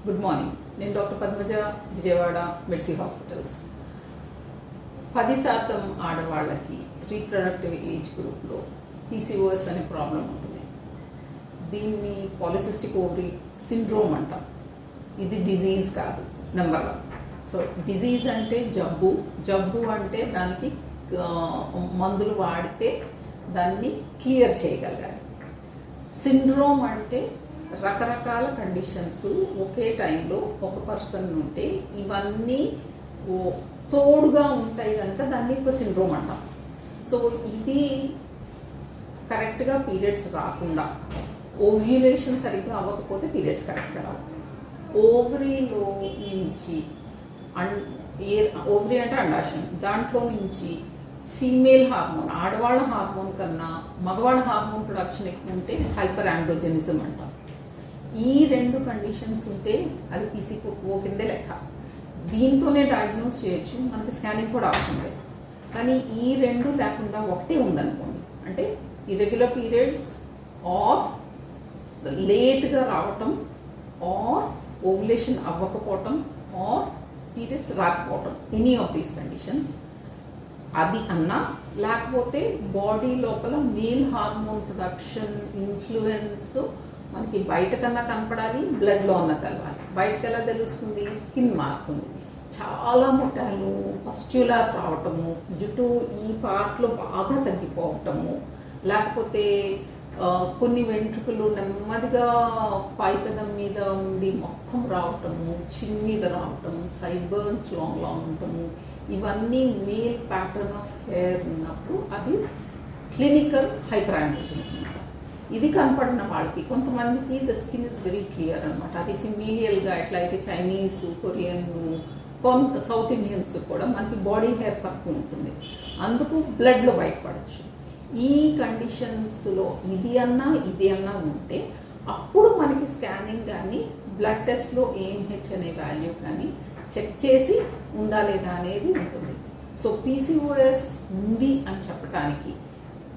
Good morning. నేను doctor Padmaja, Vijayawada మెడ్సీ hospitals. 10% ఆడవాళ్ళకి reproductive age గ్రూప్లో పీసీఓఎస్ అనే ప్రాబ్లం ఉంటుంది. దీన్ని పాలిసిస్టిక్ ఓవరీ సిండ్రోమ్ అంటాం. ఇది డిజీజ్ కాదు, నెంబర్ 1. సో డిజీజ్ అంటే జబ్బు అంటే దానికి మందులు వాడితే దాన్ని క్లియర్ చేయగలగాలి. సిండ్రోమ్ అంటే రకరకాల కండిషన్స్ ఒకే టైంలో ఒక పర్సన్ ఉంటే ఇవన్నీ తోడుగా ఉంటాయి కనుక దాన్ని ఒక సిండ్రోమ్ అంటాం. సో ఇది కరెక్ట్గా పీరియడ్స్ రాకుండా, ఓవ్యులేషన్ సరిగ్గా అవ్వకపోతే పీరియడ్స్ కరెక్ట్గా రావు. ఓవరీలో నుంచి ఓవరీ అంటే అండాశయం, దాంట్లో నుంచి ఫీమేల్ హార్మోన్, ఆడవాళ్ళ హార్మోన్ కన్నా మగవాళ్ళ హార్మోన్ ప్రొడక్షన్ ఎక్కువ ఉంటే హైపర్ ఆండ్రోజెనిజం అంటాం. ఈ 2 కండిషన్స్ ఉంటే అది పీసీఓ కిందే లెక్క. దీంతోనే డయాగ్నోస్ చేయొచ్చు, మనకి స్కానింగ్ కూడా అవసరం లేదు. కానీ ఈ 2 లేకుండా ఒకటే ఉందనుకోండి, అంటే ఇర్రెగ్యులర్ పీరియడ్స్ ఆర్ లేట్గా రావటం ఆర్ ఓవ్యులేషన్ అవ్వకపోవటం ఆర్ పీరియడ్స్ రాకపోవటం, ఎనీ ఆఫ్ దీస్ కండిషన్స్ అది అన్నా, లేకపోతే బాడీ లోపల మేల్ హార్మోన్ ప్రొడక్షన్ ఇన్ఫ్లుయెన్స్ మనకి బయట కన్నా కనపడాలి, బ్లడ్లో అన్న తెలవాలి. బయటకు ఎలా తెలుస్తుంది? స్కిన్ మారుతుంది, చాలా ముట్టాలు, పస్ట్యులర్ రావటము, జుట్టు ఈ పార్ట్లో బాగా తగ్గిపోవటము, లేకపోతే కొన్ని వెంట్రుకలు నెమ్మదిగా పైపెదం మీద ఉండి మొత్తం రావటము, చిన్ మీద రావటము, సైడ్ బర్న్స్ లాంగ్ ఉండటము, ఇవన్నీ మేల్ ప్యాటర్న్ ఆఫ్ హెయిర్ ఉన్నప్పుడు అది క్లినికల్ హైపర్ ఆండ్రోజెనిజం. ఇది కనపడిన వాళ్ళకి కొంతమందికి the skin is very clear అనమాట. అది ఫిమేలియల్గా ఎట్లయితే చైనీస్, కొరియన్, సౌత్ ఇండియన్స్ కూడా మనకి బాడీ హెయిర్ తక్కువ ఉంటుంది, అందుకు బ్లడ్లో బయటపడచ్చు. ఈ కండిషన్స్లో ఇది అన్నా ఉంటే అప్పుడు మనకి స్కానింగ్ కానీ బ్లడ్ టెస్ట్లో AMH అనే వాల్యూ కానీ చెక్ చేసి ఉందా లేదా అనేది ఉంటుంది. సో పీసీఓఎస్ ఉంది అని చెప్పడానికి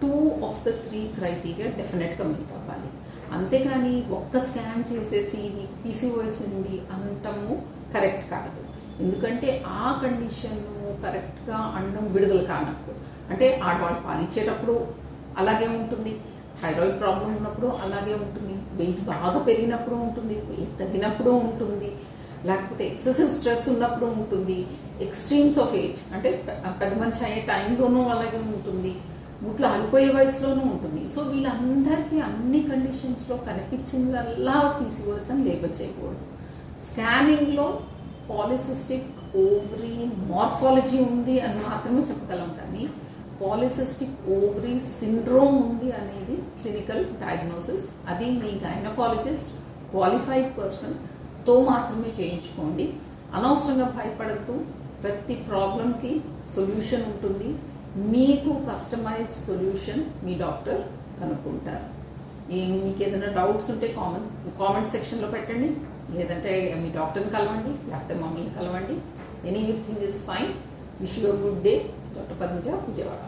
2 of the 3 క్రైటీరియా డెఫినెట్గా మీట్ అవ్వాలి. అంతేగాని ఒక్క స్కాన్ చేసేసి నీకు పీసీఓఎస్ ఉంది అంటాము కరెక్ట్ కాదు. ఎందుకంటే ఆ కండిషన్ కరెక్ట్గా అండం విడుదల కానప్పుడు, అంటే ఆడవాళ్ళు పాలిచ్చేటప్పుడు అలాగే ఉంటుంది, థైరాయిడ్ ప్రాబ్లం ఉన్నప్పుడు అలాగే ఉంటుంది, వెయిట్ బాగా పెరిగినప్పుడు ఉంటుంది, వెయిట్ తగ్గినప్పుడు ఉంటుంది, లేకపోతే ఎక్సెసివ్ స్ట్రెస్ ఉన్నప్పుడు ఉంటుంది, ఎక్స్ట్రీమ్స్ ఆఫ్ ఏజ్ అంటే పెద్ద మనిషి అయ్యే టైంలోనూ అలాగే ఉంటుంది, ముట్లు ఆగిపోయే వయసులోనూ ఉంటుంది. సో వీళ్ళందరికీ అన్ని కండిషన్స్లో కనిపించిందల్లా పీసీఓఎస్ అని లేబుల్ చేయకూడదు. స్కానింగ్లో పాలిసిస్టిక్ ఓవరీ మార్ఫాలజీ ఉంది అని మాత్రమే చెప్పగలం, కానీ పాలిసిస్టిక్ ఓవరీ సిండ్రోమ్ ఉంది అనేది క్లినికల్ డయాగ్నోసిస్. అది మీ గైనకాలజిస్ట్ క్వాలిఫైడ్ పర్సన్తో మాత్రమే చేయించుకోండి. అనవసరంగా భయపడద్దు. ప్రతి ప్రాబ్లంకి సొల్యూషన్ ఉంటుంది. మీకు కస్టమైజ్డ్ సొల్యూషన్ మీ డాక్టర్ కనుక్కుంటారు. మీకు ఏదైనా డౌట్స్ ఉంటే కామెంట్ సెక్షన్లో పెట్టండి, లేదంటే మీ డాక్టర్ని కలవండి, లేకపోతే మమ్మల్ని కలవండి. Anything is fine. Wish you a good day. Doctor Padmaja, Vijayawada.